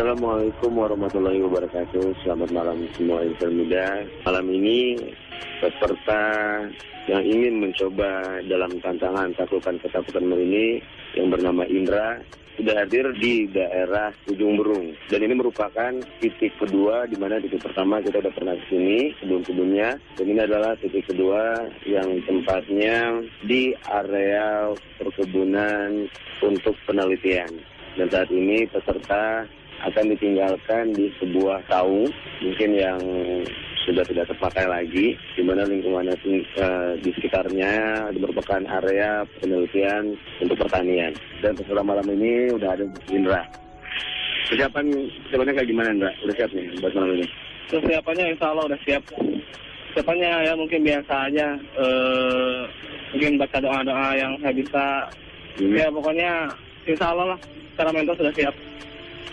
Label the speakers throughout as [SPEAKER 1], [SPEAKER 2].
[SPEAKER 1] Assalamualaikum warahmatullahi wabarakatuh. Selamat malam semua insan muda. Malam ini peserta yang ingin mencoba dalam tantangan Taklukan Ketakutan Merini yang bernama Indra sudah hadir di daerah Ujung Berung. Dan ini merupakan titik kedua, di mana titik pertama kita sudah pernah ke sini sebelum-sebelumnya. Dan ini adalah titik kedua yang tempatnya di area perkebunan untuk penelitian. Dan saat ini peserta akan ditinggalkan di sebuah kaung, mungkin yang sudah tidak terpakai lagi, di mana lingkungannya di sekitarnya merupakan area penelitian untuk pertanian. Dan peserta malam ini udah ada Indra. Persiapannya kayak gimana, Indra? Udah siap nih buat malam ini?
[SPEAKER 2] Persiapannya insya Allah udah siap. Persiapannya ya mungkin biasa aja, mungkin baca doa-doa yang saya bisa. Ya pokoknya insya Allah lah, secara mental sudah siap.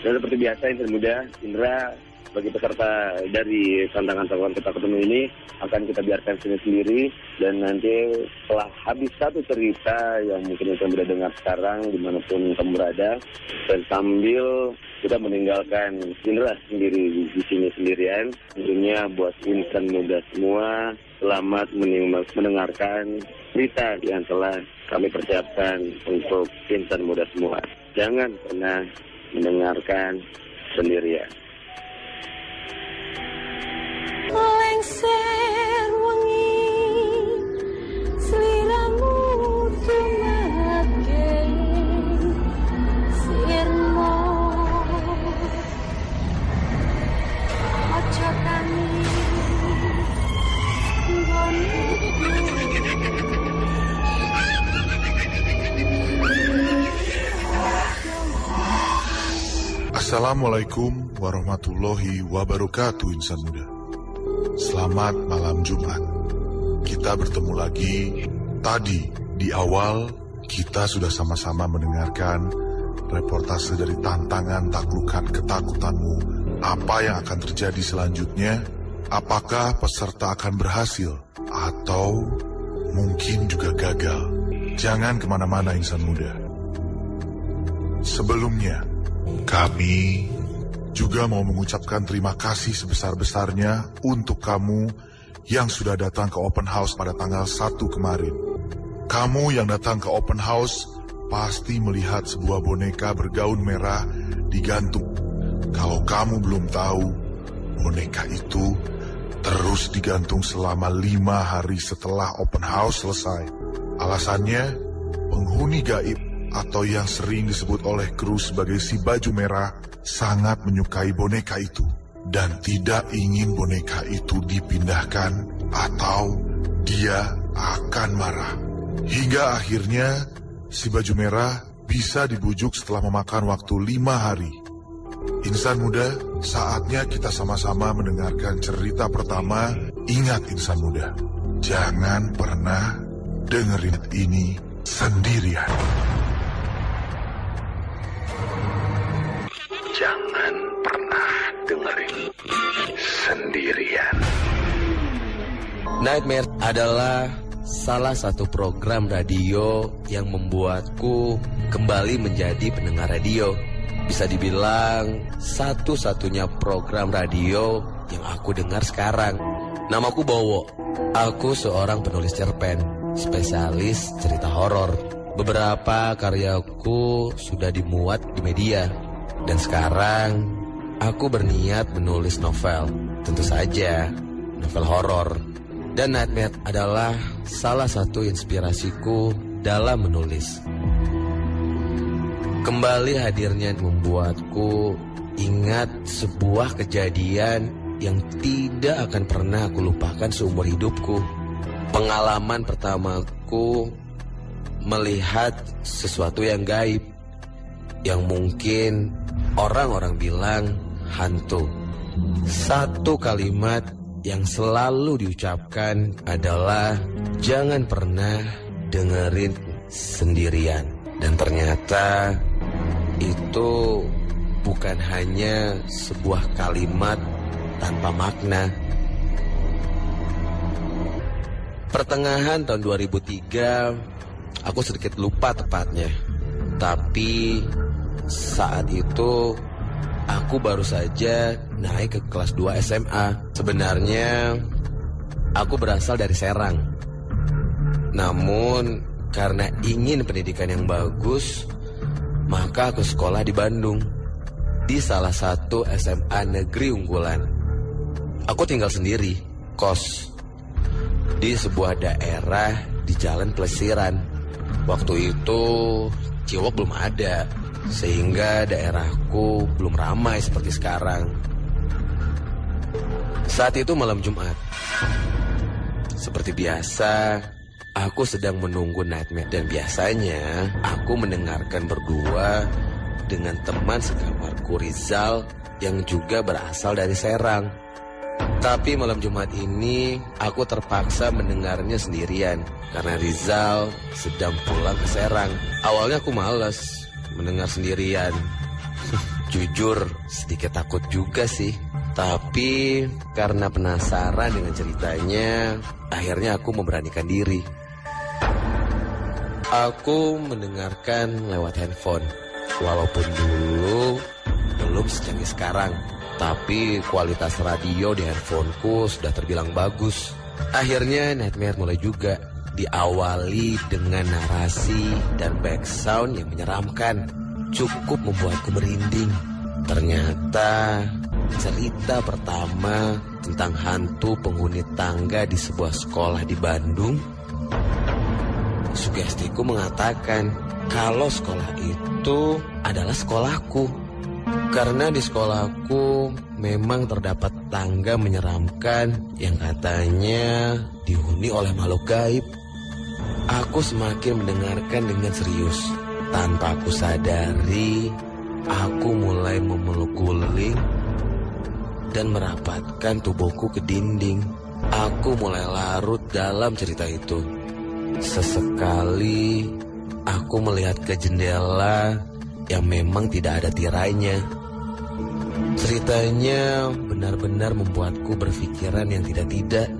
[SPEAKER 1] Dan seperti biasa insan muda, Indra bagi peserta dari tantangan Taklukan Ketakutan ini akan kita biarkan sendiri, dan nanti setelah habis satu cerita yang mungkin insan muda dengar sekarang dimanapun kamu berada, dan sambil kita meninggalkan Indra sendiri di sini sendirian, tentunya buat insan muda semua selamat mendengarkan cerita yang telah kami persiapkan untuk insan muda semua. Jangan pernah mendengarkan sendirian.
[SPEAKER 3] Lengser wengi sliramu tumake sirmo aja tani
[SPEAKER 4] Assalamualaikum warahmatullahi wabarakatuh insan muda. Selamat malam Jumat. Kita bertemu lagi. Tadi di awal kita sudah sama-sama mendengarkan reportase dari tantangan Taklukan Ketakutanmu. Apa yang akan terjadi selanjutnya? Apakah peserta akan berhasil atau mungkin juga gagal? Jangan kemana-mana insan muda. Sebelumnya, kami juga mau mengucapkan terima kasih sebesar-besarnya untuk kamu yang sudah datang ke open house pada tanggal 1 kemarin. Kamu yang datang ke open house pasti melihat sebuah boneka bergaun merah digantung. Kalau kamu belum tahu, boneka itu terus digantung selama 5 hari setelah open house selesai. Alasannya, penghuni gaib atau yang sering disebut oleh kru sebagai si baju merah sangat menyukai boneka itu dan tidak ingin boneka itu dipindahkan atau dia akan marah. Hingga akhirnya si baju merah bisa dibujuk setelah memakan waktu 5 hari. Insan muda, saatnya kita sama-sama mendengarkan cerita pertama. Ingat insan muda, jangan pernah dengerin ini sendirian.
[SPEAKER 5] Jangan pernah dengerin sendirian.
[SPEAKER 6] Nightmare adalah salah satu program radio yang membuatku kembali menjadi pendengar radio. Bisa dibilang satu-satunya program radio yang aku dengar sekarang. Namaku Bowo. Aku seorang penulis cerpen, spesialis cerita horor. Beberapa karyaku sudah dimuat di media. Dan sekarang aku berniat menulis novel. Tentu saja novel horor. Dan Nightmare adalah salah satu inspirasiku dalam menulis. Kembali hadirnya membuatku ingat sebuah kejadian yang tidak akan pernah aku lupakan seumur hidupku. Pengalaman pertamaku melihat sesuatu yang gaib, yang mungkin orang-orang bilang hantu. Satu kalimat yang selalu diucapkan adalah jangan pernah dengerin sendirian. Dan ternyata itu bukan hanya sebuah kalimat tanpa makna. Pertengahan tahun 2003, aku sedikit lupa tepatnya. Tapi saat itu aku baru saja naik ke kelas 2 SMA. Sebenarnya aku berasal dari Serang. Namun karena ingin pendidikan yang bagus, maka aku sekolah di Bandung, di salah satu SMA negeri unggulan. Aku tinggal sendiri, kos, di sebuah daerah di Jalan Plesiran. Waktu itu Ciwok belum ada, sehingga daerahku belum ramai seperti sekarang. Saat itu malam Jumat. Seperti biasa, aku sedang menunggu Nightmare dan biasanya aku mendengarkan berdua dengan teman sekamarku Rizal yang juga berasal dari Serang. Tapi malam Jumat ini aku terpaksa mendengarnya sendirian karena Rizal sedang pulang ke Serang. Awalnya aku malas mendengar sendirian. Jujur sedikit takut juga sih. Tapi karena penasaran dengan ceritanya, akhirnya aku memberanikan diri. Aku mendengarkan lewat handphone. Walaupun dulu belum secanggih sekarang, tapi kualitas radio di handphoneku sudah terbilang bagus. Akhirnya Nightmare mulai juga. Diawali dengan narasi dan background yang menyeramkan. Cukup membuatku merinding. Ternyata cerita pertama tentang hantu penghuni tangga di sebuah sekolah di Bandung. Sugestiku mengatakan kalau sekolah itu adalah sekolahku. Karena di sekolahku memang terdapat tangga menyeramkan yang katanya dihuni oleh makhluk gaib. Aku semakin mendengarkan dengan serius. Tanpa aku sadari, aku mulai memeluk guling dan merapatkan tubuhku ke dinding. Aku mulai larut dalam cerita itu. Sesekali aku melihat ke jendela yang memang tidak ada tirainya. Ceritanya benar-benar membuatku berpikiran yang tidak-tidak.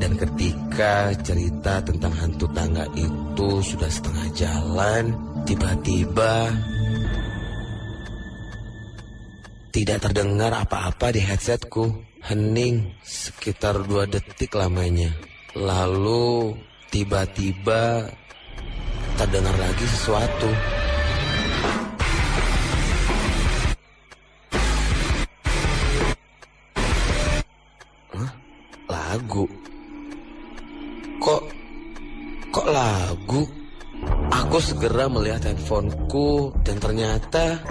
[SPEAKER 6] Dan ketika cerita tentang hantu tangga itu sudah setengah jalan, tiba-tiba tidak terdengar apa-apa di headsetku. Hening sekitar 2 detik lamanya. Lalu tiba-tiba terdengar lagi sesuatu. Hah? Lagu? Kok lagu? Aku segera melihat handphoneku dan ternyata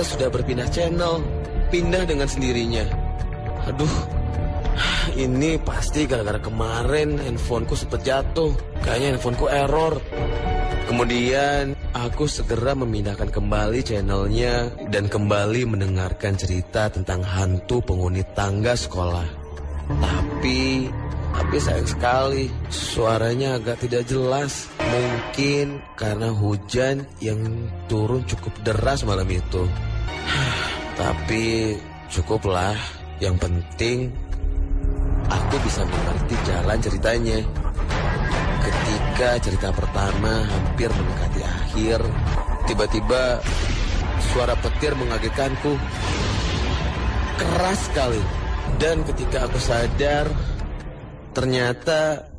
[SPEAKER 6] sudah berpindah channel. Pindah dengan sendirinya. Aduh, ini pasti gara-gara kemarin handphoneku sempat jatuh. Kayaknya handphoneku error. Kemudian aku segera memindahkan kembali channelnya dan kembali mendengarkan cerita tentang hantu penghuni tangga sekolah. Tapi sayang sekali suaranya agak tidak jelas. Mungkin karena hujan yang turun cukup deras malam itu. Tapi cukuplah. Yang penting aku bisa mengerti jalan ceritanya. Ketika cerita pertama hampir mendekati akhir, tiba-tiba suara petir mengagetkanku. Keras sekali. Dan ketika aku sadar, ternyata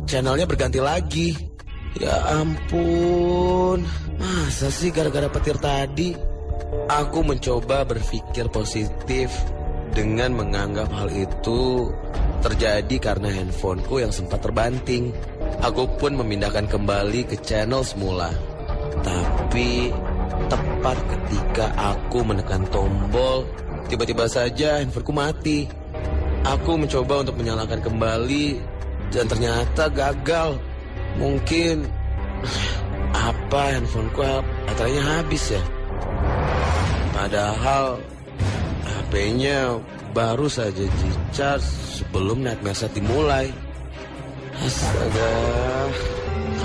[SPEAKER 6] channelnya berganti lagi. Ya ampun, masa sih gara-gara petir tadi? Aku mencoba berpikir positif dengan menganggap hal itu terjadi karena handphoneku yang sempat terbanting. Aku pun memindahkan kembali ke channel semula. Tapi tepat ketika aku menekan tombol, tiba-tiba saja handphoneku mati. Aku mencoba untuk menyalakan kembali dan ternyata gagal. Mungkin handphoneku baterainya habis ya. Padahal HP-nya baru saja di-charge sebelum Nightmare Set dimulai. Astaga,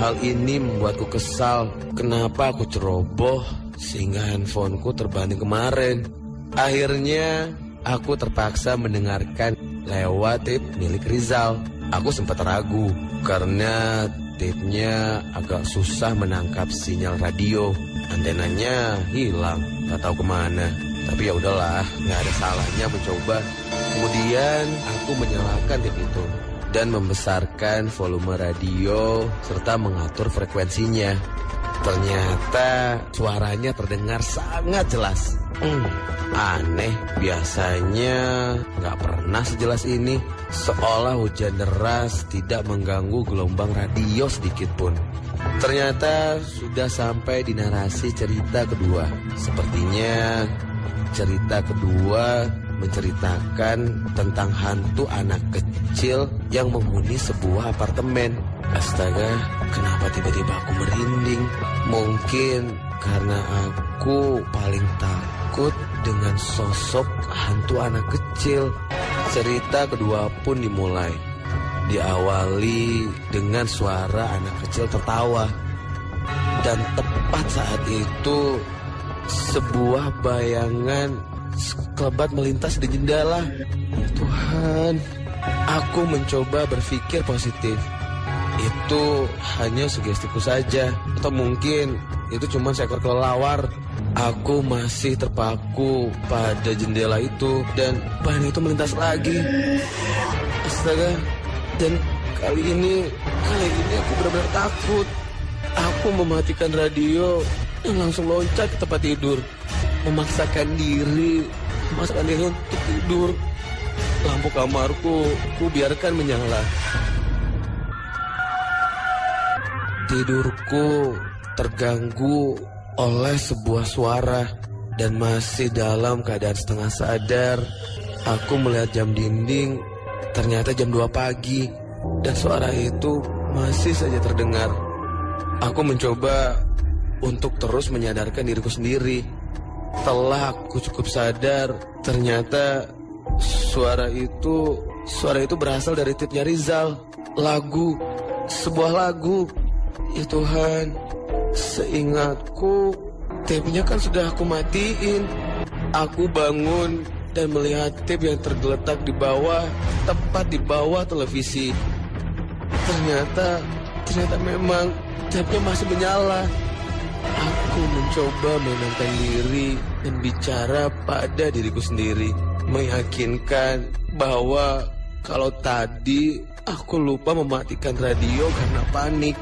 [SPEAKER 6] hal ini membuatku kesal. Kenapa aku ceroboh sehingga handphoneku terbanting kemarin? Akhirnya aku terpaksa mendengarkan lewat tape milik Rizal. Aku sempat ragu karena tape-nya agak susah menangkap sinyal radio. Antenanya hilang, gak tahu kemana. Tapi ya udahlah, nggak ada salahnya mencoba. Kemudian aku menyalakan tip itu dan membesarkan volume radio serta mengatur frekuensinya. Ternyata suaranya terdengar sangat jelas. Aneh, biasanya nggak pernah sejelas ini. Seolah hujan deras tidak mengganggu gelombang radio sedikit pun. Ternyata sudah sampai di narasi cerita kedua. Sepertinya cerita kedua menceritakan tentang hantu anak kecil yang menghuni sebuah apartemen. Astaga, kenapa tiba-tiba aku merinding? Mungkin karena aku paling takut dengan sosok hantu anak kecil. Cerita kedua pun dimulai. Diawali dengan suara anak kecil tertawa. Dan tepat saat itu, sebuah bayangan sekelebat melintas di jendela. Tuhan, aku mencoba berpikir positif. Itu hanya sugestiku saja, atau mungkin itu cuma seekor kelelawar. Aku masih terpaku pada jendela itu dan bayangan itu melintas lagi. Astaga, dan kali ini aku benar-benar takut. Aku mematikan radio dan langsung loncat ke tempat tidur, memaksakan diri untuk tidur. Lampu kamarku ku biarkan menyala. Tidurku terganggu oleh sebuah suara dan masih dalam keadaan setengah sadar. Aku melihat jam dinding, ternyata jam 2 pagi dan suara itu masih saja terdengar. Aku mencoba untuk terus menyadarkan diriku sendiri. Setelah aku cukup sadar, ternyata suara itu berasal dari tipnya Rizal. Sebuah lagu. Ya Tuhan, seingatku tapenya kan sudah aku matiin. Aku bangun dan melihat tape yang tergeletak di bawah, tepat di bawah televisi. Ternyata memang tapenya masih menyala. Aku mencoba menenangkan diri dan bicara pada diriku sendiri, meyakinkan bahwa kalau tadi aku lupa mematikan radio karena panik.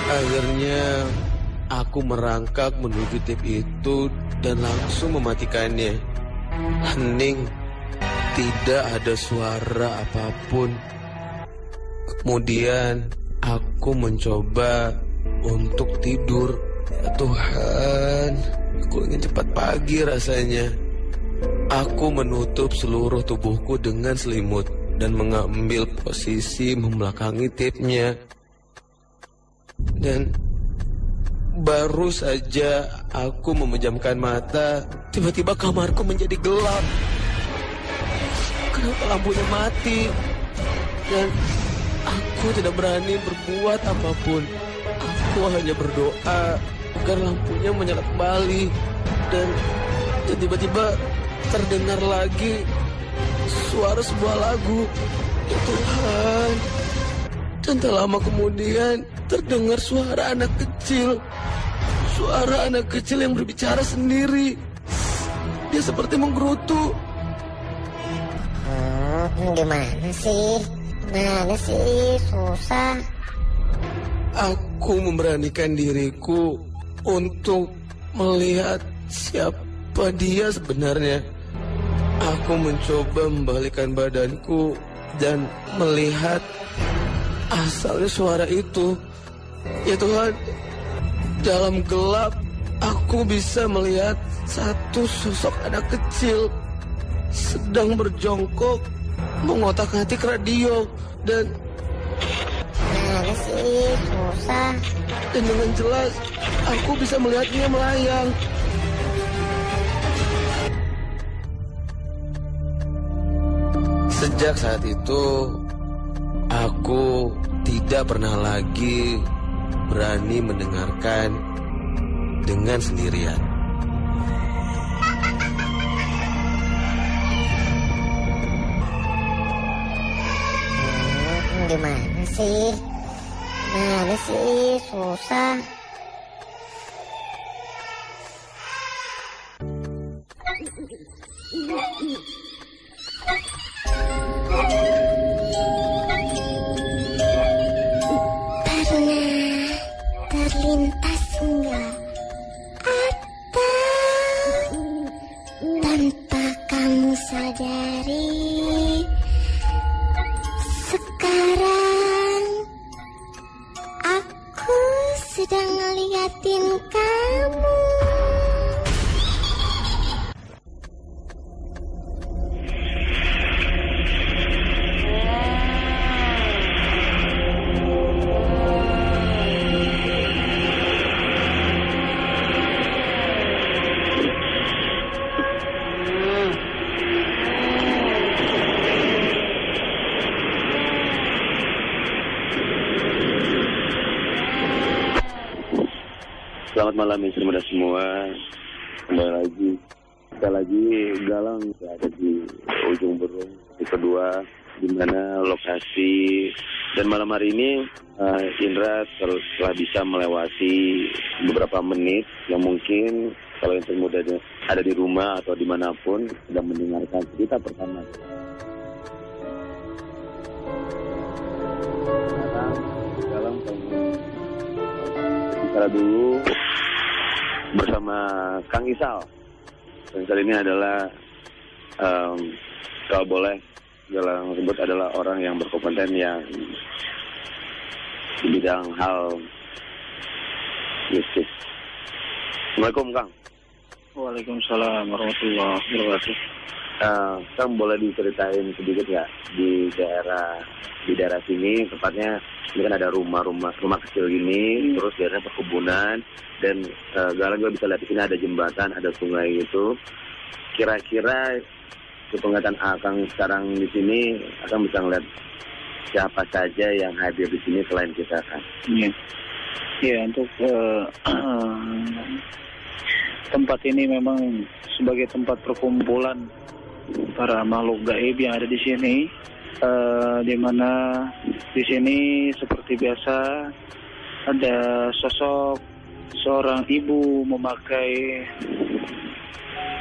[SPEAKER 6] Akhirnya aku merangkak menuju tape itu dan langsung mematikannya. Hening, tidak ada suara apapun. Kemudian aku mencoba untuk tidur. Ya Tuhan, aku ingin cepat pagi rasanya. Aku menutup seluruh tubuhku dengan selimut dan mengambil posisi membelakangi tapenya. Dan baru saja aku memejamkan mata, tiba-tiba kamarku menjadi gelap. Kenapa lampunya mati? Dan aku tidak berani berbuat apapun. Aku hanya berdoa agar lampunya menyala kembali. Dan tiba-tiba terdengar lagi suara sebuah lagu. Ya Tuhan. Dan tak lama kemudian terdengar suara anak kecil. Suara anak kecil yang berbicara sendiri. Dia seperti menggerutu.
[SPEAKER 3] Gimana sih? Susah.
[SPEAKER 6] Aku memberanikan diriku untuk melihat siapa dia sebenarnya. Aku mencoba membalikkan badanku dan melihat asalnya suara itu. Ya Tuhan, dalam gelap aku bisa melihat satu sosok anak kecil sedang berjongkok mengotak-atik radio dan
[SPEAKER 3] susah.
[SPEAKER 6] Dan dengan jelas aku bisa melihatnya melayang. Sejak saat itu aku tidak pernah lagi berani mendengarkan dengan sendirian.
[SPEAKER 3] Gimana sih? Susah. Pernah terlintas enggak? Atau tanpa kamu sadari, sekarang aku sedang ngeliatin kamu.
[SPEAKER 1] Selamat malam istri muda semua. Kembali lagi. Sekali lagi Galang berada di ujung Berung di kedua, di mana lokasi, dan malam hari ini Indra telah bisa melewati beberapa menit yang mungkin kalau istri muda ada di rumah atau dimanapun sedang mendengarkan cerita pertama. Sekarang Galang bicara dulu bersama Kang Isal. Kang Isal ini adalah kalau boleh Galang sebut adalah orang yang berkompeten yang di bidang hal bisnis. Assalamualaikum Kang.
[SPEAKER 2] Waalaikumsalam warahmatullahi wabarakatuh.
[SPEAKER 1] Kang boleh diceritain sedikit nggak di daerah sini, tepatnya ini kan ada rumah kecil gini, terus daerahnya perkebunan, dan Galang juga bisa lihat di sini ada jembatan, ada sungai gitu. Kira-kira sepengetahuan Akang sekarang di sini, Akang bisa ngeliat siapa saja yang hadir di sini selain kita kan?
[SPEAKER 2] Iya, untuk tempat ini memang sebagai tempat perkumpulan para makhluk gaib yang ada di sini, di mana di sini seperti biasa ada sosok seorang ibu memakai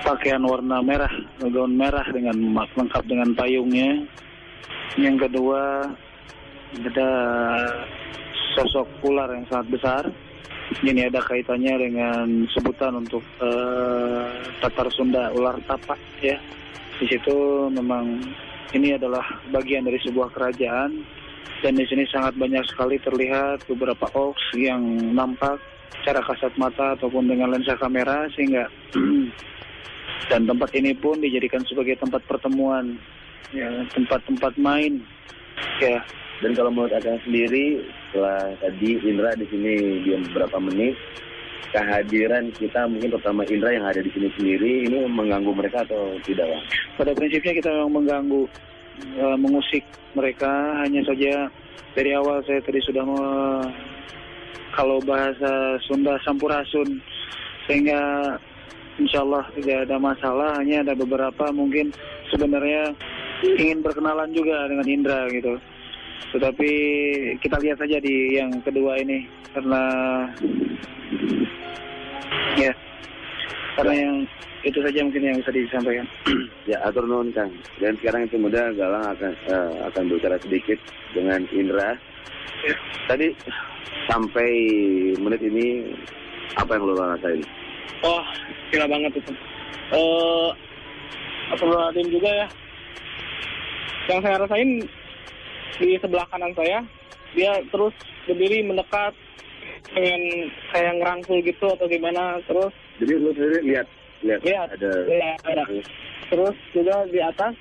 [SPEAKER 2] pakaian warna merah, gaun merah dengan lengkap dengan payungnya. Yang kedua ada sosok ular yang sangat besar. Ini ada kaitannya dengan sebutan untuk Tatar Sunda ular tapak ya. Di situ memang ini adalah bagian dari sebuah kerajaan, dan di sini sangat banyak sekali terlihat beberapa oks yang nampak secara kasat mata ataupun dengan lensa kamera, sehingga dan tempat ini pun dijadikan sebagai tempat pertemuan, ya, tempat-tempat main, ya.
[SPEAKER 1] Dan kalau menurut Akang sendiri, setelah tadi Indra di sini diam beberapa menit, kehadiran kita mungkin pertama Indra yang ada di sini sendiri ini mengganggu mereka atau tidak, Bang?
[SPEAKER 2] Pada prinsipnya kita memang mengganggu, mengusik mereka. Hanya saja dari awal saya tadi sudah kalau bahasa Sunda sampurasun, sehingga insya Allah tidak ada masalah. Hanya ada beberapa mungkin sebenarnya ingin berkenalan juga dengan Indra gitu. Tetapi kita lihat saja di yang kedua ini, karena ya, karena yang itu saja mungkin yang bisa disampaikan.
[SPEAKER 1] Ya, atur nuhun Kang. Dan sekarang itu mudah Galang akan berbicara sedikit dengan Indra.
[SPEAKER 2] Ya.
[SPEAKER 1] Tadi sampai menit ini apa yang lo rasain?
[SPEAKER 2] Oh, gila banget itu. Astagfirullahaladzim juga ya. Yang saya rasain di sebelah kanan saya, dia terus berdiri mendekat, pengen kayak ngerangkul gitu atau gimana. Terus
[SPEAKER 1] jadi lu sendiri lihat ada.
[SPEAKER 2] Terus juga di atas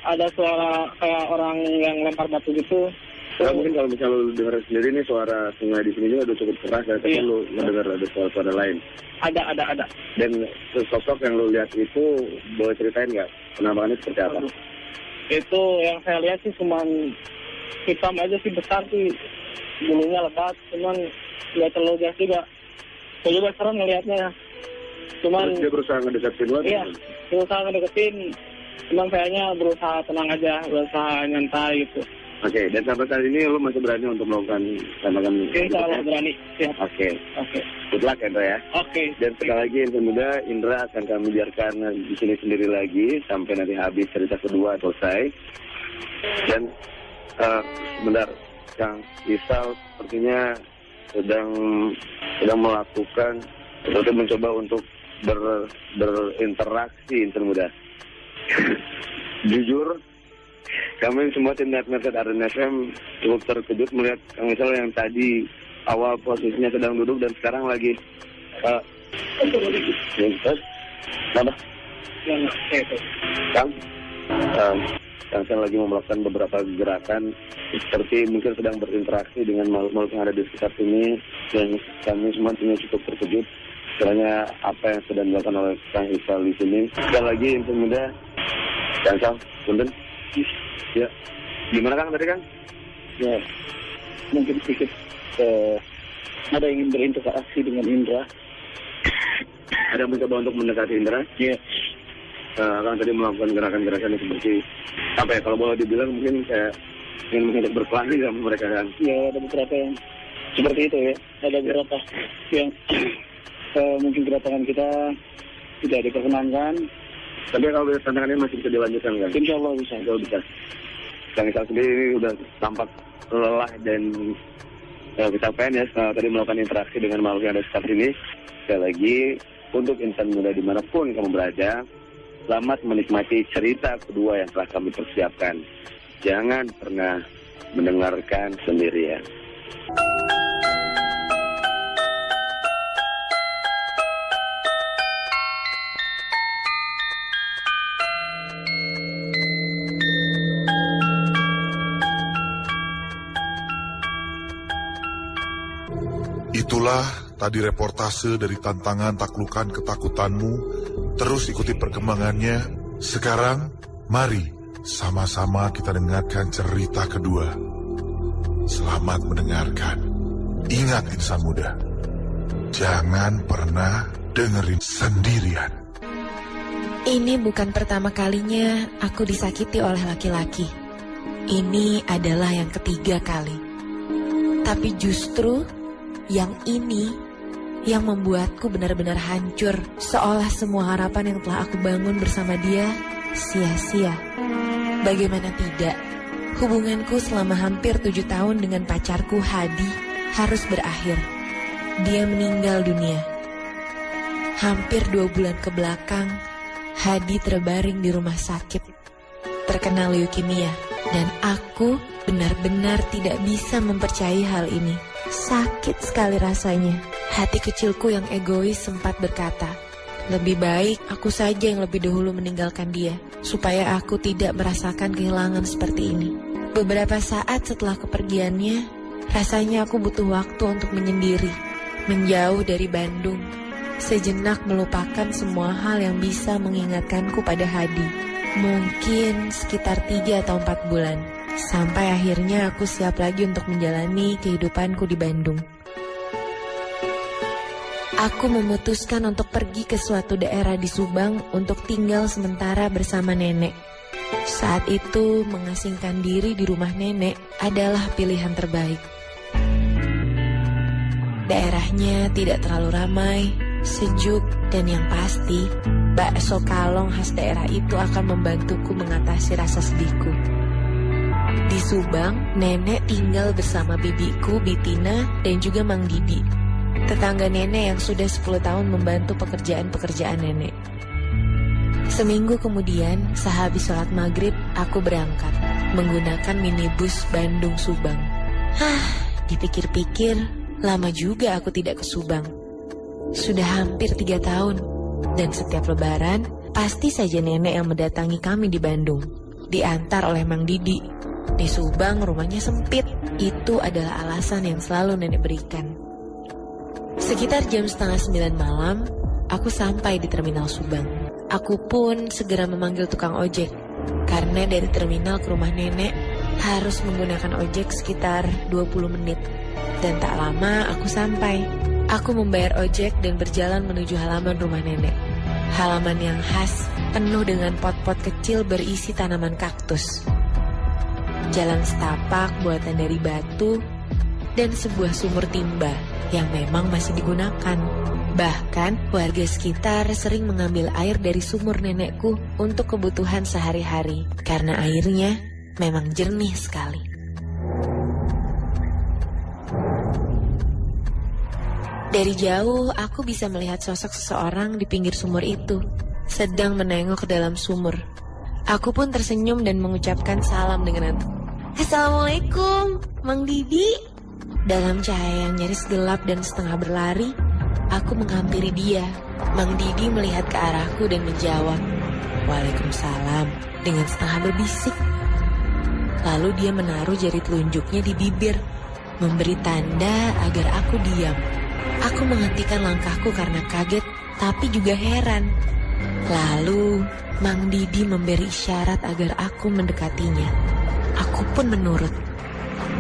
[SPEAKER 2] ada suara kayak orang yang lempar batu gitu.
[SPEAKER 1] Ya, mungkin kalau misalnya lu dengar sendiri nih suara sungai di sini juga udah cukup keras, tapi lu mendengar ada suara lain.
[SPEAKER 2] Ada.
[SPEAKER 1] Dan sosok yang lu lihat itu boleh ceritain nggak penampakannya seperti apa?
[SPEAKER 2] Itu yang saya lihat sih cuman hitam aja sih, besar sih, bulunya lebat, cuman nggak terlalu jelas juga. Saya juga serem ngelihatnya. Cuman
[SPEAKER 1] terus dia berusaha ngedeketin lu?
[SPEAKER 2] Iya, berusaha ngedeketin. Cuman kayaknya berusaha tenang aja, berusaha nyantai gitu.
[SPEAKER 1] Oke, dan sampai saat ini lo masih berani untuk melakukan tantangan?
[SPEAKER 2] Insya Allah berani. Siap.
[SPEAKER 1] Oke. Good luck Indra ya.
[SPEAKER 2] Oke.
[SPEAKER 1] Dan sekali lagi insan muda, Indra akan kami biarkan di sini sendiri lagi sampai nanti habis cerita kedua selesai. Dan sebentar, Kang Isal sepertinya sedang melakukan atau mencoba untuk berinteraksi insan muda. Jujur, kami semua tim Night Market Arena FM cukup terkejut melihat Kang Isal yang tadi awal posisinya sedang duduk dan sekarang lagi Kang Isal lagi melakukan beberapa gerakan seperti mungkin sedang berinteraksi dengan makhluk yang ada di sekitar sini, dan kami semua cukup terkejut karena apa yang sedang dilakukan oleh Kang Isal di sini. Sekali lagi insan muda, Kang Isal, punten. Ya, gimana Kang tadi Kang?
[SPEAKER 2] Ya, mungkin sedikit ada ingin berinteraksi dengan Indra.
[SPEAKER 1] Ada mencoba untuk mendekati Indra?
[SPEAKER 2] Iya.
[SPEAKER 1] Kang tadi melakukan gerakan-gerakan seperti apa ya? Kalau boleh dibilang mungkin kayak ingin untuk berkelahi sama mereka kan?
[SPEAKER 2] Ya, ada beberapa yang seperti itu ya. Ada beberapa yang mungkin kedatangan kita tidak diperkenankan.
[SPEAKER 1] Tapi kalau tantangan ini masih bisa dilanjutkan kan?
[SPEAKER 2] Insya Allah bisa.
[SPEAKER 1] Bisa. Kang Isal sendiri udah tampak lelah dan kecapean ya tadi melakukan interaksi dengan makhluk yang ada sekitar sini. Sekali lagi, untuk insan muda dimanapun kamu berada, selamat menikmati cerita kedua yang telah kami persiapkan. Jangan pernah mendengarkan sendirian.
[SPEAKER 4] Itulah tadi reportase dari tantangan taklukkan ketakutanmu. Terus ikuti perkembangannya. Sekarang, mari sama-sama kita dengarkan cerita kedua. Selamat mendengarkan. Ingat insan muda, jangan pernah dengerin sendirian.
[SPEAKER 7] Ini bukan pertama kalinya aku disakiti oleh laki-laki. Ini adalah yang ketiga kali. Tapi justru yang ini yang membuatku benar-benar hancur, seolah semua harapan yang telah aku bangun bersama dia sia-sia. Bagaimana tidak, hubunganku selama hampir 7 tahun dengan pacarku Hadi harus berakhir. Dia meninggal dunia. Hampir 2 bulan ke belakang, Hadi terbaring di rumah sakit, terkena leukemia, dan aku benar-benar tidak bisa mempercayai hal ini. Sakit sekali rasanya. Hati kecilku yang egois sempat berkata, lebih baik aku saja yang lebih dahulu meninggalkan dia, supaya aku tidak merasakan kehilangan seperti ini. Beberapa saat setelah kepergiannya, rasanya aku butuh waktu untuk menyendiri, menjauh dari Bandung, sejenak melupakan semua hal yang bisa mengingatkanku pada Hadi. Mungkin sekitar 3 atau 4 bulan. Sampai akhirnya aku siap lagi untuk menjalani kehidupanku di Bandung. Aku memutuskan untuk pergi ke suatu daerah di Subang untuk tinggal sementara bersama nenek. Saat itu mengasingkan diri di rumah nenek adalah pilihan terbaik. Daerahnya tidak terlalu ramai, sejuk, dan yang pasti bakso kalong khas daerah itu akan membantuku mengatasi rasa sedihku. Di Subang, nenek tinggal bersama bibiku, Bitina, dan juga Mang Didi, tetangga nenek yang sudah 10 tahun membantu pekerjaan-pekerjaan nenek. Seminggu kemudian, sehabis sholat maghrib, aku berangkat menggunakan minibus Bandung-Subang. Dipikir-pikir, lama juga aku tidak ke Subang. Sudah hampir 3 tahun, dan setiap lebaran, pasti saja nenek yang mendatangi kami di Bandung, diantar oleh Mang Didi. Di Subang rumahnya sempit, itu adalah alasan yang selalu nenek berikan. Sekitar jam 8:30 malam, aku sampai di terminal Subang. Aku pun segera memanggil tukang ojek, karena dari terminal ke rumah nenek harus menggunakan ojek sekitar 20 menit. Dan tak lama aku sampai. Aku membayar ojek dan berjalan menuju halaman rumah nenek. Halaman yang khas, penuh dengan pot-pot kecil berisi tanaman kaktus. jalan setapak buatan dari batu, dan sebuah sumur timba yang memang masih digunakan. Bahkan warga sekitar sering mengambil air dari sumur nenekku untuk kebutuhan sehari-hari karena airnya memang jernih sekali. Dari jauh aku bisa melihat sosok seseorang di pinggir sumur itu, sedang menengok ke dalam sumur. Aku pun tersenyum dan mengucapkan salam dengan antuk. Assalamualaikum, Mang Didi. Dalam cahaya yang nyaris gelap dan setengah berlari, aku menghampiri dia. Mang Didi melihat ke arahku dan menjawab, Waalaikumsalam, dengan setengah berbisik. Lalu dia menaruh jari telunjuknya di bibir, memberi tanda agar aku diam. Aku menghentikan langkahku karena kaget, tapi juga heran. Lalu, Mang Didi memberi isyarat agar aku mendekatinya. Aku pun menurut.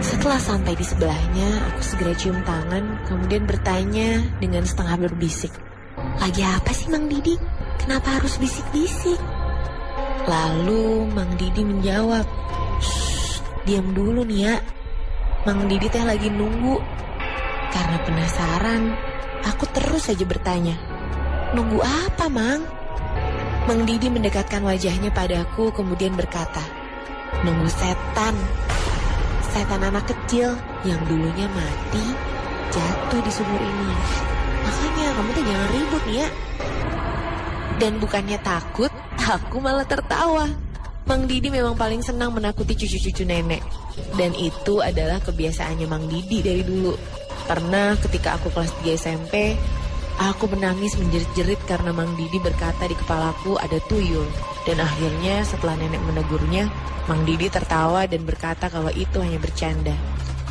[SPEAKER 7] Setelah sampai di sebelahnya, aku segera cium tangan, kemudian bertanya dengan setengah berbisik. Lagi apa sih Mang Didi? Kenapa harus bisik-bisik? Lalu Mang Didi menjawab, Shh, diam dulu nih ya. Mang Didi teh lagi nunggu. Karena penasaran, aku terus saja bertanya, nunggu apa Mang? Mang Didi mendekatkan wajahnya padaku kemudian berkata, nunggu setan. Setan anak kecil yang dulunya mati jatuh di sumur ini. Makanya kamu tuh jangan ribut nih ya. Dan bukannya takut, aku malah tertawa. Mang Didi memang paling senang menakuti cucu-cucu nenek. Dan itu adalah kebiasaannya Mang Didi dari dulu. Pernah ketika aku kelas 3 SMP, aku menangis menjerit-jerit karena Mang Didi berkata di kepalaku ada tuyul. Dan akhirnya setelah nenek menegurnya, Mang Didi tertawa dan berkata kalau itu hanya bercanda.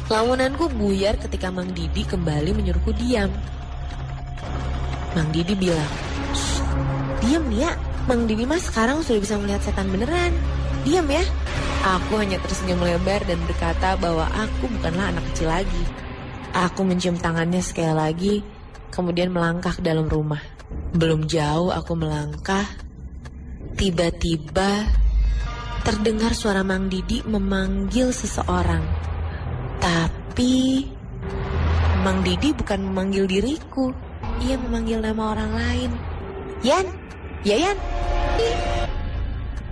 [SPEAKER 7] Lamunanku buyar ketika Mang Didi kembali menyuruhku diam. Mang Didi bilang, Shh, diam nih ya, Mang Didi mah sekarang sudah bisa melihat setan beneran. Diam ya. Aku hanya tersenyum lebar dan berkata bahwa aku bukanlah anak kecil lagi. Aku mencium tangannya sekali lagi, kemudian melangkah ke dalam rumah. Belum jauh aku melangkah, tiba-tiba terdengar suara Mang Didi memanggil seseorang. Tapi Mang Didi bukan memanggil diriku, ia memanggil nama orang lain. Yan, ya Yan.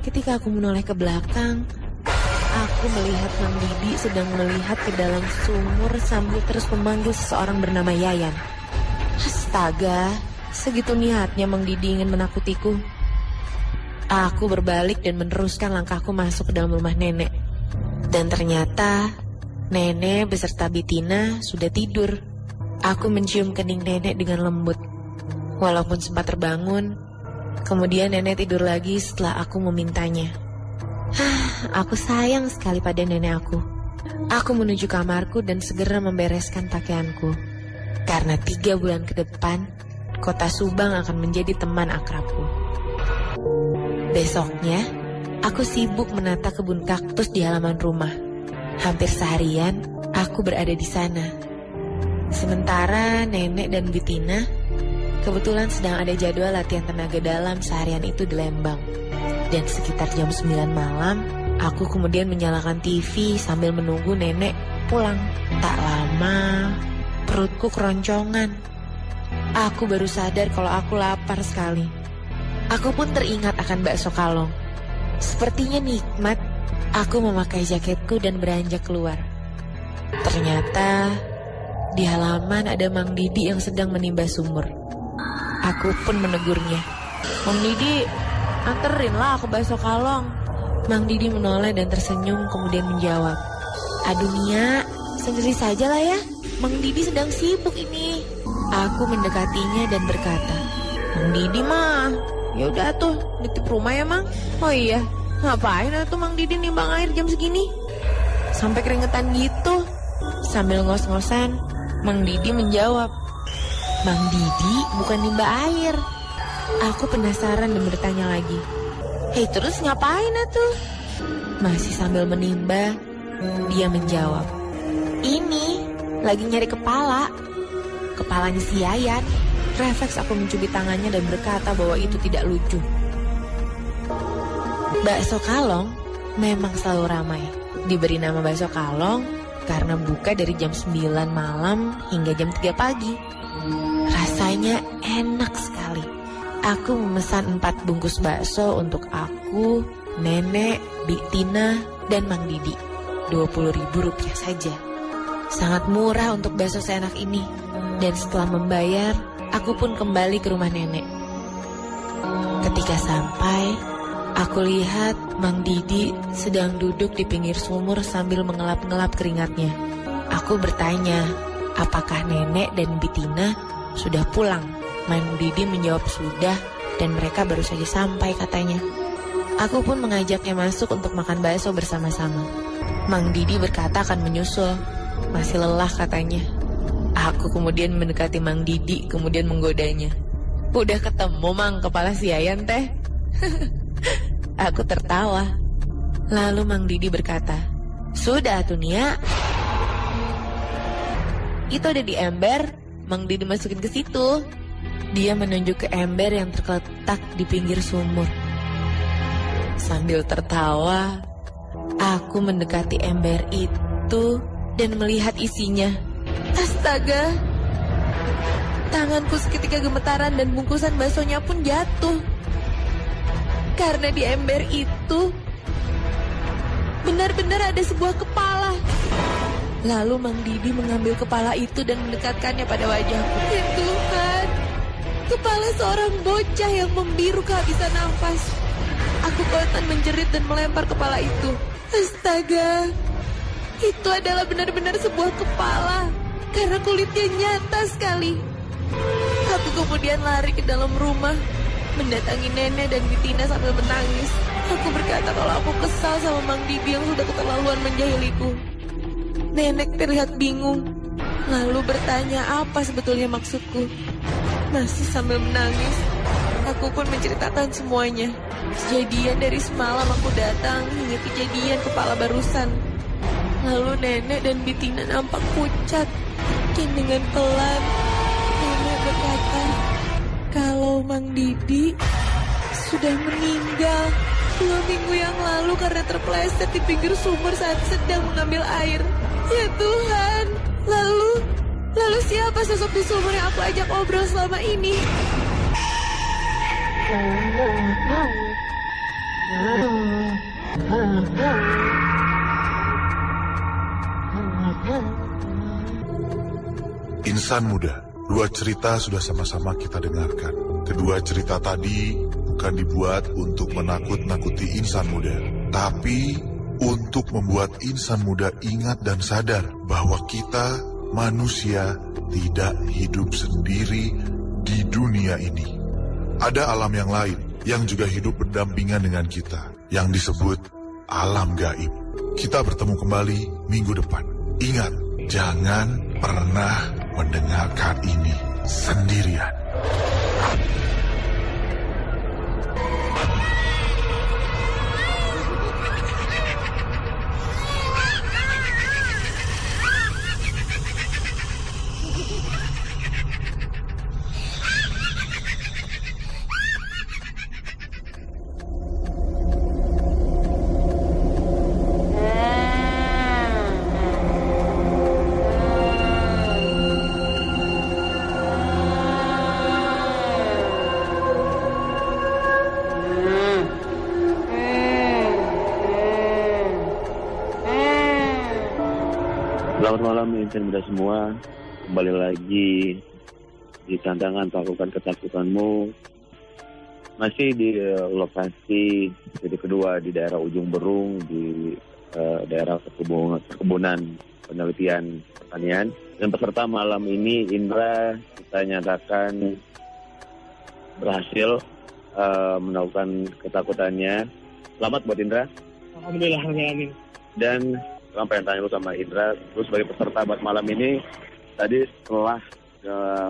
[SPEAKER 7] Ketika aku menoleh ke belakang, aku melihat Mang Didi sedang melihat ke dalam sumur sambil terus memanggil seseorang bernama Yayan. Astaga, segitu niatnya Mang Didi ingin menakutiku. Aku berbalik dan meneruskan langkahku masuk ke dalam rumah nenek. Dan ternyata nenek beserta Bitina sudah tidur. Aku mencium kening nenek dengan lembut. Walaupun sempat terbangun, kemudian nenek tidur lagi setelah aku memintanya. Aku sayang sekali pada nenek aku. Aku menuju kamarku dan segera membereskan pakaianku. Karena 3 bulan ke depan, kota Subang akan menjadi teman akrabku. Besoknya, aku sibuk menata kebun kaktus di halaman rumah. Hampir seharian, aku berada di sana. Sementara nenek dan Bitina kebetulan sedang ada jadwal latihan tenaga dalam seharian itu di Lembang. Dan sekitar jam 9 malam, aku kemudian menyalakan TV sambil menunggu nenek pulang. Tak lama, perutku keroncongan. Aku baru sadar kalau aku lapar sekali. Aku pun teringat akan bakso kalong. Sepertinya nikmat, aku memakai jaketku dan beranjak keluar. Ternyata di halaman ada Mang Didi yang sedang menimba sumur. Aku pun menegurnya. Mang Didi, anterin lah aku bakso kalong. Mang Didi menoleh dan tersenyum kemudian menjawab, aduh Nia, sendiri saja lah ya. Mang Didi sedang sibuk ini. Aku mendekatinya dan berkata, Mang Didi mah, ya udah tuh nitip rumah ya Mang. Oh iya, ngapain tuh Mang Didi nimbang air jam segini? Sampai keringetan gitu. Sambil ngos-ngosan, Mang Didi menjawab, Mang Didi bukan nimba air. Aku penasaran dan bertanya lagi, hei terus ngapain tuh? Masih sambil menimba, dia menjawab, ini lagi nyari kepalanya si Yayan. Refleks aku mencubit tangannya dan berkata bahwa itu tidak lucu. Bakso kalong memang selalu ramai. Diberi nama bakso kalong karena buka dari jam 9 malam hingga jam 3 pagi. Rasanya enak sekali. Aku memesan 4 bungkus bakso untuk aku, Nenek, Bik Tina, dan Mang Didi. Rp20.000 saja. Sangat murah untuk bakso seenak ini. Dan setelah membayar, aku pun kembali ke rumah nenek. Ketika sampai, aku lihat Mang Didi sedang duduk di pinggir sumur sambil mengelap-ngelap keringatnya. Aku bertanya, apakah nenek dan Bitina sudah pulang? Mang Didi menjawab sudah dan mereka baru saja sampai katanya. Aku pun mengajaknya masuk untuk makan bakso bersama-sama. Mang Didi berkata akan menyusul, masih lelah katanya. Aku kemudian mendekati Mang Didi kemudian menggodanya. Udah ketemu Mang kepala si Yayan teh? Aku tertawa. Lalu Mang Didi berkata, sudah tuh Nia. Itu ada di ember, Mang Didi masukin ke situ. Dia menunjuk ke ember yang terletak di pinggir sumur. Sambil tertawa, aku mendekati ember itu dan melihat isinya. Astaga! Tanganku seketika gemetaran dan bungkusan baksonya pun jatuh. Karena di ember itu benar-benar ada sebuah kepala. Lalu Mang Didi mengambil kepala itu dan mendekatkannya pada wajahku. Ya Tuhan, kepala seorang bocah yang membiru kehabisan nafas. Aku kontan menjerit dan melempar kepala itu. Astaga, itu adalah benar-benar sebuah kepala karena kulitnya nyata sekali. Aku kemudian lari ke dalam rumah, mendatangi nenek dan Bitina sambil menangis. Aku berkata kalau aku kesal sama Mang Didi yang sudah keterlaluan menjahiliku. Nenek terlihat bingung, lalu bertanya apa sebetulnya maksudku. Masih sambil menangis, aku pun menceritakan semuanya. Kejadian dari semalam aku datang hingga kejadian kepala barusan. Lalu nenek dan Bitina nampak pucat. Dan dengan pelan, nenek berkata, kalau Mang Didi sudah meninggal 2 minggu yang lalu karena terpeleset di pinggir sumur saat sedang mengambil air. Ya Tuhan, lalu siapa sosok di sumur yang aku ajak ngobrol selama ini?
[SPEAKER 4] Insan muda, 2 cerita sudah sama-sama kita dengarkan. Kedua cerita tadi bukan dibuat untuk menakut-nakuti insan muda, tapi untuk membuat insan muda ingat dan sadar bahwa kita manusia tidak hidup sendiri di dunia ini. Ada alam yang lain yang juga hidup berdampingan dengan kita, yang disebut alam gaib. Kita bertemu kembali minggu depan. Ingat, jangan pernah mendengarkan ini sendirian.
[SPEAKER 1] Selamat malam insan muda semua. Kembali lagi di tantangan taklukkan ketakutanmu. Masih di lokasi titik kedua di daerah Ujung Berung, di daerah perkebunan penelitian pertanian. Dan peserta malam ini Indra kita nyatakan berhasil melakukan ketakutannya. Selamat buat Indra.
[SPEAKER 2] Alhamdulillah, amin.
[SPEAKER 1] Dan saya pengen tanya lu sama Indra, lu sebagai peserta buat malam ini, tadi setelah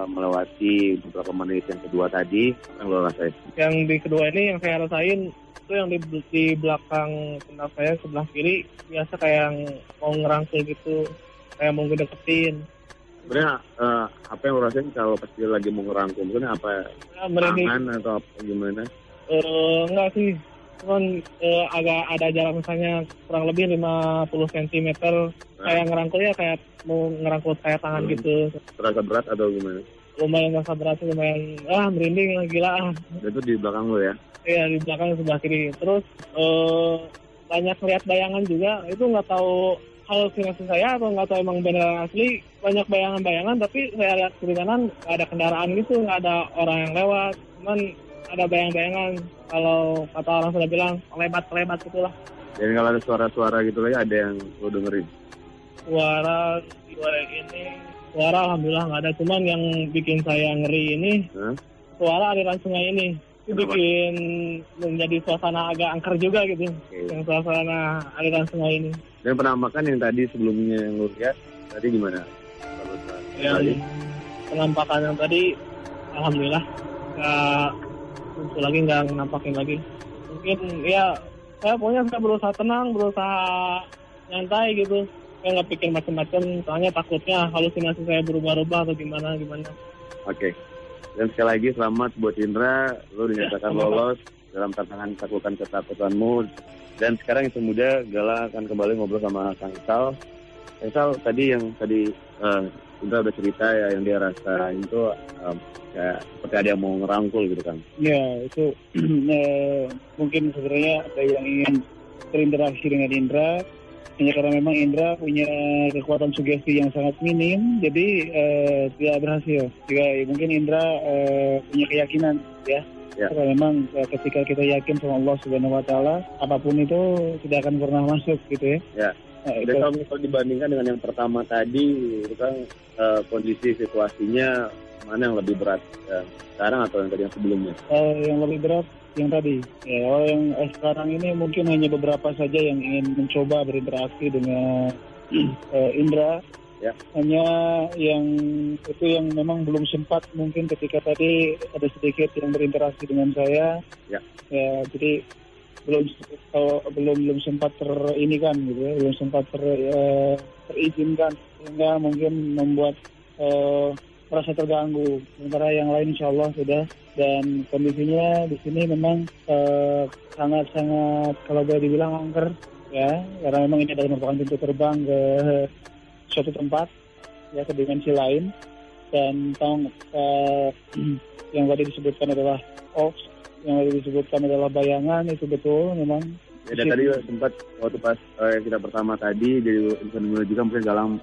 [SPEAKER 1] melewati beberapa menit yang kedua tadi, apa yang lo rasain?
[SPEAKER 2] Yang di kedua ini yang saya rasain, itu yang di belakang pundak saya sebelah kiri, biasa kayak yang mau ngerangkul gitu, kayak mau ngedeketin.
[SPEAKER 1] Sebenarnya apa yang lo rasain kalau pas dia lagi mau ngerangkul, mungkin apa?
[SPEAKER 2] Ya, tangan
[SPEAKER 1] atau apa, gimana?
[SPEAKER 2] Enggak sih, cuman agak ada jarak misalnya kurang lebih 50 cm. Kayak ngerangkul ya kayak mau ngerangkul kayak tangan gitu.
[SPEAKER 1] Terasa berat atau gimana?
[SPEAKER 2] Lumayan rasa berat, lumayan merinding lah, gila.
[SPEAKER 1] Itu di belakang lo ya?
[SPEAKER 2] Iya, di belakang sebelah kiri. Terus banyak lihat bayangan juga, itu nggak tahu halusinasi saya atau nggak tahu emang beneran asli. Banyak bayangan-bayangan, tapi saya lihat kiri kanan nggak ada kendaraan gitu, nggak ada orang yang lewat. Cuman ada bayang-bayangan, kalau kata orang sudah bilang kelebat gitulah.
[SPEAKER 1] Dan kalau ada suara-suara gitu lagi, ada yang lo dengerin?
[SPEAKER 2] Suara alhamdulillah nggak ada, cuman yang bikin saya ngeri ini suara aliran sungai ini. Itu bikin menjadi suasana agak angker juga gitu. Yang suasana aliran sungai ini.
[SPEAKER 1] Dan penampakan yang tadi sebelumnya yang lo lihat tadi gimana?
[SPEAKER 2] Yang penampakan yang tadi alhamdulillah nggak muncul lagi, nggak nampakin lagi. Mungkin ya saya berusaha tenang, berusaha nyantai gitu. Saya nggak pikir macam-macam, soalnya takutnya halusinasi saya berubah-ubah atau gimana.
[SPEAKER 1] Oke. Dan sekali lagi selamat buat Indra, lo dinyatakan lolos dalam tantangan taklukan ketakutanmu. Dan sekarang yang muda, Gala akan kembali ngobrol sama Kang Isal. Isal tadi Indra udah cerita ya yang dia rasain itu kayak seperti ada yang mau ngerangkul gitu kan?
[SPEAKER 2] Ya itu mungkin sebenarnya ada yang ingin berinteraksi dengan Indra. Hanya karena memang Indra punya kekuatan sugesti yang sangat minim, jadi tidak berhasil. Juga mungkin Indra punya keyakinan, ya. Karena memang ketika kita yakin sama Allah Subhanahu Wa Taala, apapun itu tidak akan pernah masuk, gitu ya.
[SPEAKER 1] Jadi kalau dibandingkan dengan yang pertama tadi, itu kan kondisi situasinya mana yang lebih berat sekarang atau yang tadi yang sebelumnya?
[SPEAKER 2] Yang lebih berat yang tadi. Ya, yang sekarang ini mungkin hanya beberapa saja yang ingin mencoba berinteraksi dengan Indra.
[SPEAKER 1] Ya.
[SPEAKER 2] Hanya yang itu yang memang belum sempat, mungkin ketika tadi ada sedikit yang berinteraksi dengan saya.
[SPEAKER 1] Ya.
[SPEAKER 2] Ya, jadi belum sempat belum sempat terizinkan, sehingga mungkin membuat merasa terganggu. Sementara yang lain insya Allah sudah, dan kondisinya di sini memang sangat-sangat kalau boleh dibilang angker, ya, karena memang ini adalah merupakan pintu terbang ke suatu tempat, ya, ke dimensi lain. Dan yang tadi disebutkan adalah yang tadi disebutkan adalah bayangan, itu betul memang.
[SPEAKER 1] Ya, dan tadi sempat waktu pas kita pertama tadi jadi juga mungkin Galang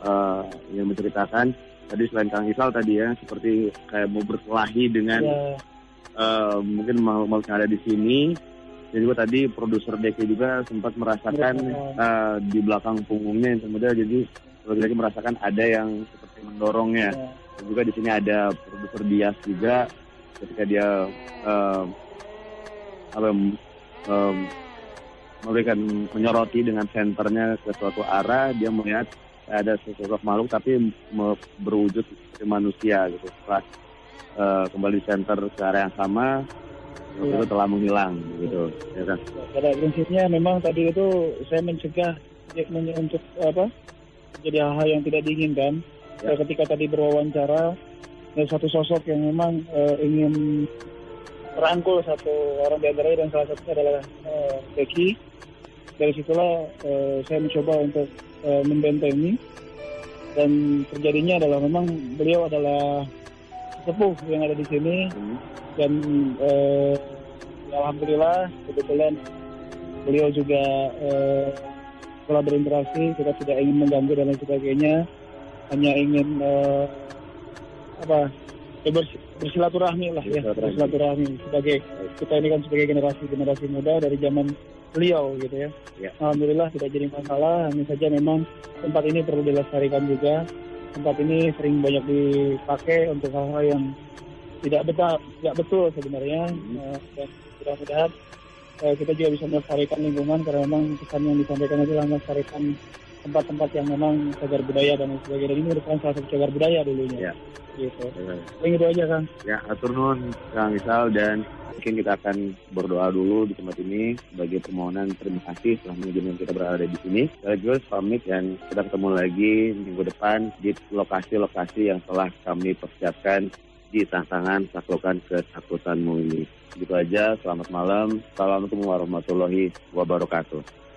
[SPEAKER 1] yang menceritakan tadi selain Kang Isal tadi ya seperti kayak mau berkelahi dengan mungkin mau yang ada di sini. Dan juga tadi produser Deki juga sempat merasakan di belakang punggungnya yang kemudian jadi lagi merasakan ada yang seperti mendorongnya. Dan juga di sini ada produser Dias juga ketika dia memberikan menyoroti dengan senternya ke suatu arah, dia melihat ada sosok makhluk tapi berwujud seperti manusia gitu. Setelah kembali center ke area yang sama, itu telah menghilang gitu. Ya kan?
[SPEAKER 2] Pada prinsipnya memang tadi itu saya mencegah untuk jadi hal-hal yang tidak diinginkan. Ya. Ketika tadi berwawancara, ada satu sosok yang memang ingin merangkul satu orang di antaranya, dan salah satunya adalah Becky. Dari situlah saya mencoba untuk membentengi, dan terjadinya adalah memang beliau adalah sepuh yang ada di sini, dan alhamdulillah kebetulan beliau juga setelah berinteraksi, kita tidak ingin mengganggu dan lain sebagainya, hanya ingin bersilaturahmi lah ya, bersilaturahmi sebagai kita ini kan sebagai generasi muda dari zaman beliau gitu ya. Alhamdulillah tidak jadi masalah, hanya saja memang tempat ini perlu dilestarikan juga. Tempat ini sering banyak dipakai untuk hal-hal yang tidak betul sebenarnya. Dan mudah-mudahan kita juga bisa melestarikan lingkungan, karena memang pesan yang disampaikan adalah melestarikan tempat-tempat yang memang cagar budaya dan sebagainya. Dan ini merupakan salah satu cagar budaya dulunya. Gitu. Paling itu aja, Kang.
[SPEAKER 1] Ya, atur nuhun Kang Isal, dan mungkin kita akan berdoa dulu di tempat ini sebagai permohonan terima kasih telah mengizinkan kita berada di sini. Sekaligus pamit, dan kita ketemu lagi minggu depan di lokasi-lokasi yang telah kami persiapkan di tantangan taklukan ketakutanmu ini. Gitu aja, selamat malam. Assalamualaikum warahmatullahi wabarakatuh.